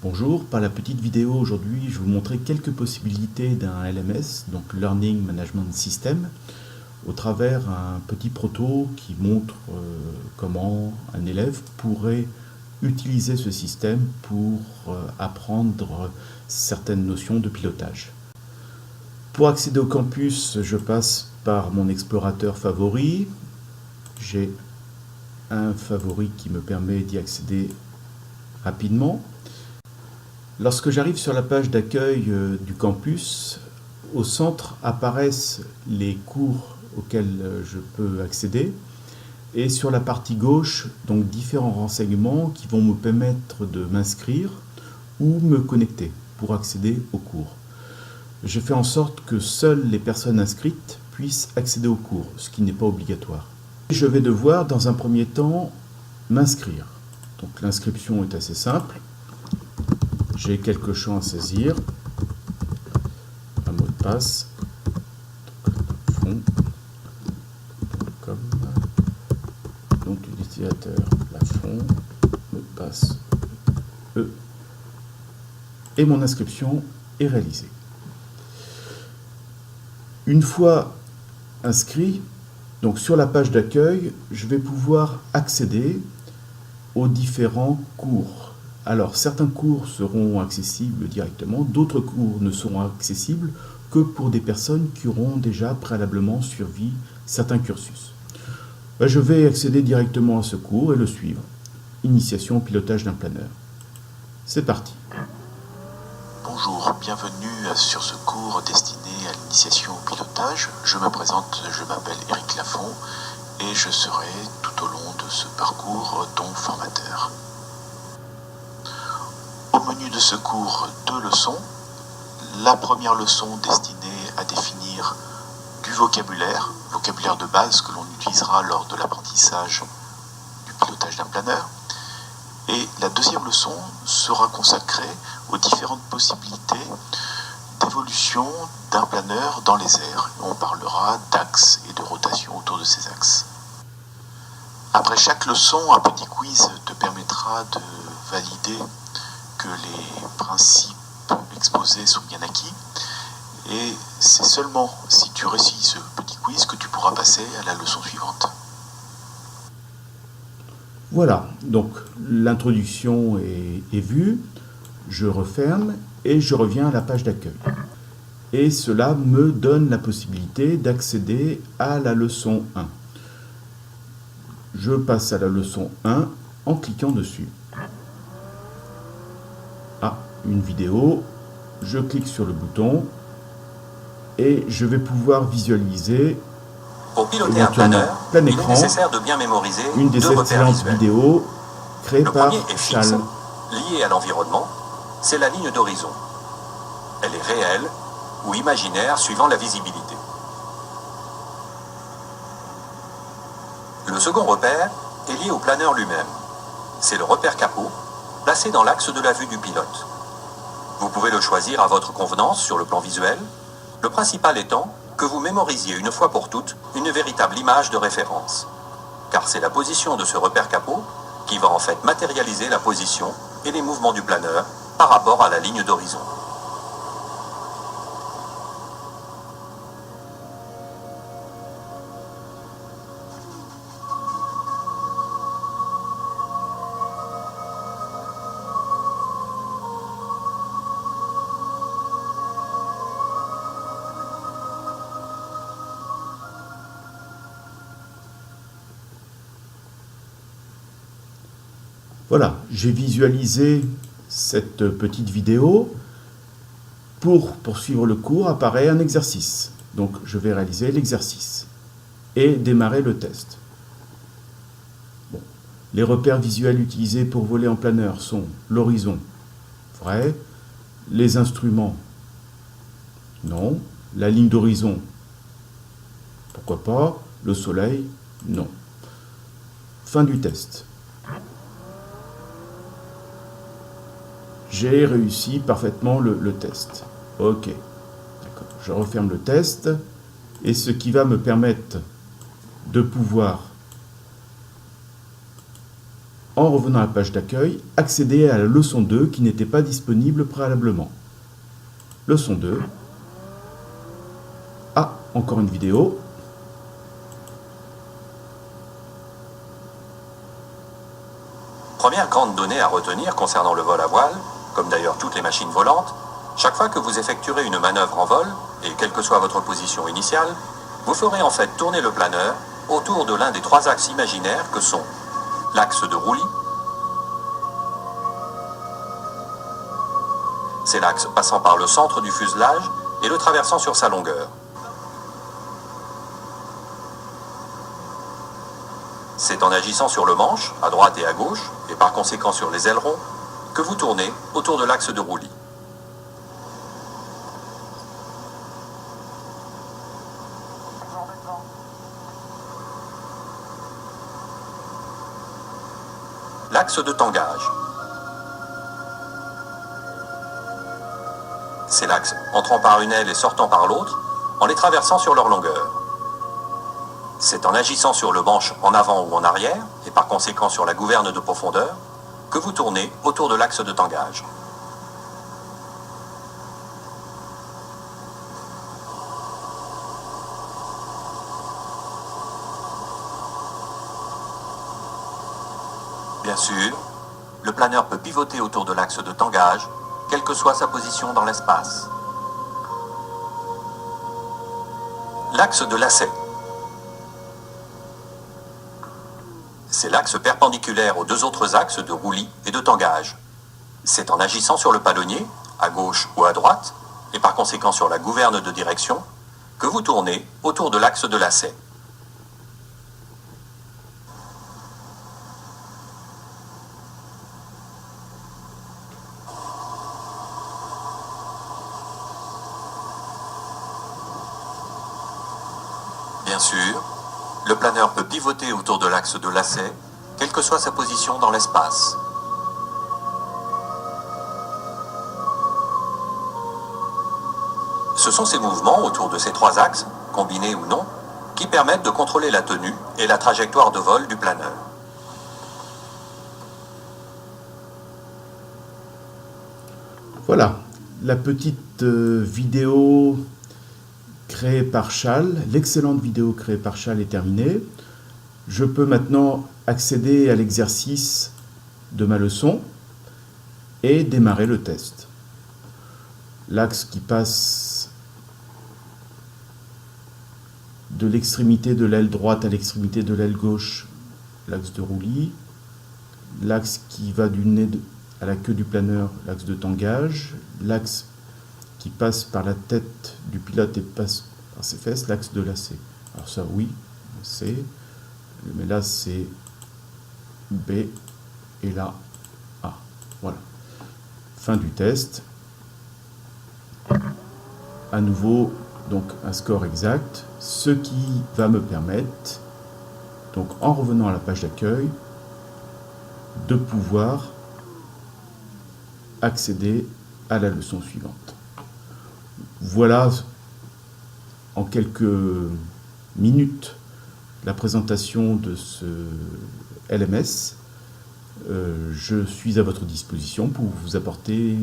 Bonjour, par la petite vidéo aujourd'hui, je vais vous montrer quelques possibilités d'un LMS, donc Learning Management System, au travers un petit proto qui montre comment un élève pourrait utiliser ce système pour apprendre certaines notions de pilotage. Pour accéder au campus, je passe par mon explorateur favori. J'ai un favori qui me permet d'y accéder rapidement. Lorsque j'arrive sur la page d'accueil du campus, au centre apparaissent les cours auxquels je peux accéder et sur la partie gauche, donc différents renseignements qui vont me permettre de m'inscrire ou me connecter pour accéder aux cours. Je fais en sorte que seules les personnes inscrites puissent accéder aux cours, ce qui n'est pas obligatoire. Je vais devoir dans un premier temps m'inscrire. Donc l'inscription est assez simple. J'ai quelques champs à saisir, un mot de passe, fond.com, donc l'utilisateur Lafond, mot de passe E, et mon inscription est réalisée. Une fois inscrit, donc sur la page d'accueil, je vais pouvoir accéder aux différents cours. Alors, certains cours seront accessibles directement, d'autres cours ne seront accessibles que pour des personnes qui auront déjà préalablement suivi certains cursus. Je vais accéder directement à ce cours et le suivre. Initiation au pilotage d'un planeur. C'est parti. Bonjour, bienvenue sur ce cours destiné à l'initiation au pilotage. Je me présente, je m'appelle Éric Lafond et je serai tout au long de ce parcours ton formateur. Au menu de ce cours, 2 leçons. La première leçon destinée à définir du vocabulaire de base que l'on utilisera lors de l'apprentissage du pilotage d'un planeur. Et la deuxième leçon sera consacrée aux différentes possibilités d'évolution d'un planeur dans les airs. On parlera d'axes et de rotation autour de ces axes. Après chaque leçon, un petit quiz te permettra de valider que les principes exposés sont bien acquis, et c'est seulement si tu réussis ce petit quiz que tu pourras passer à la leçon suivante. Voilà, donc l'introduction est vue, je referme et je reviens à la page d'accueil. Et cela me donne la possibilité d'accéder à la leçon 1. Je passe à la leçon 1 en cliquant dessus. Une vidéo, je clique sur le bouton et je vais pouvoir visualiser pour piloter un planeur, plein il écran, est nécessaire de bien mémoriser une des 2 repères excellentes visuels. vidéos créées Le par premier est fixe, Chal. lié à l'environnement, c'est la ligne d'horizon. Elle est réelle ou imaginaire suivant la visibilité. Le second repère est lié au planeur lui-même. C'est le repère capot, placé dans l'axe de la vue du pilote. Vous pouvez le choisir à votre convenance sur le plan visuel, le principal étant que vous mémorisiez une fois pour toutes une véritable image de référence. Car c'est la position de ce repère capot qui va en fait matérialiser la position et les mouvements du planeur par rapport à la ligne d'horizon. Voilà, j'ai visualisé cette petite vidéo. Pour poursuivre le cours, apparaît un exercice. Donc je vais réaliser l'exercice et démarrer le test. Bon. Les repères visuels utilisés pour voler en planeur sont l'horizon, vrai, les instruments, non, la ligne d'horizon, pourquoi pas, le soleil, non. Fin du test. J'ai réussi parfaitement le test. Ok, d'accord. Je referme le test et ce qui va me permettre de pouvoir en revenant à la page d'accueil, accéder à la leçon 2 qui n'était pas disponible préalablement. Leçon 2. Ah, encore une vidéo. Première grande donnée à retenir concernant le vol à voile, comme d'ailleurs toutes les machines volantes, chaque fois que vous effectuerez une manœuvre en vol, et quelle que soit votre position initiale, vous ferez en fait tourner le planeur autour de l'un des trois axes imaginaires que sont l'axe de roulis, c'est l'axe passant par le centre du fuselage et le traversant sur sa longueur. C'est en agissant sur le manche, à droite et à gauche, et par conséquent sur les ailerons, que vous tournez autour de l'axe de roulis. L'axe de tangage. C'est l'axe entrant par une aile et sortant par l'autre, en les traversant sur leur longueur. C'est en agissant sur le manche en avant ou en arrière, et par conséquent sur la gouverne de profondeur, que vous tournez autour de l'axe de tangage. Bien sûr, le planeur peut pivoter autour de l'axe de tangage, quelle que soit sa position dans l'espace. L'axe de lacet. C'est l'axe perpendiculaire aux deux autres axes de roulis et de tangage. C'est en agissant sur le palonnier, à gauche ou à droite, et par conséquent sur la gouverne de direction, que vous tournez autour de l'axe de lacet. Bien sûr, le planeur peut pivoter autour de l'axe de lacet, quelle que soit sa position dans l'espace. Ce sont ces mouvements autour de ces trois axes, combinés ou non, qui permettent de contrôler la tenue et la trajectoire de vol du planeur. Voilà, la petite vidéo créée par Chal, l'excellente vidéo créée par Chal est terminée. Je peux maintenant accéder à l'exercice de ma leçon et démarrer le test. L'axe qui passe de l'extrémité de l'aile droite à l'extrémité de l'aile gauche, l'axe de roulis. L'axe qui va du nez à la queue du planeur, l'axe de tangage. L'axe qui passe par la tête du pilote et passe par ses fesses, l'axe de lacet. Alors ça, oui, c'est, mais là c'est B et là A. Voilà. Fin du test. À nouveau, donc un score exact, ce qui va me permettre, donc en revenant à la page d'accueil, de pouvoir accéder à la leçon suivante. Voilà en quelques minutes la présentation de ce LMS. Je suis à votre disposition pour vous apporter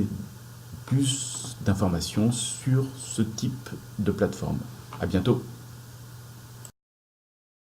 plus d'informations sur ce type de plateforme. À bientôt.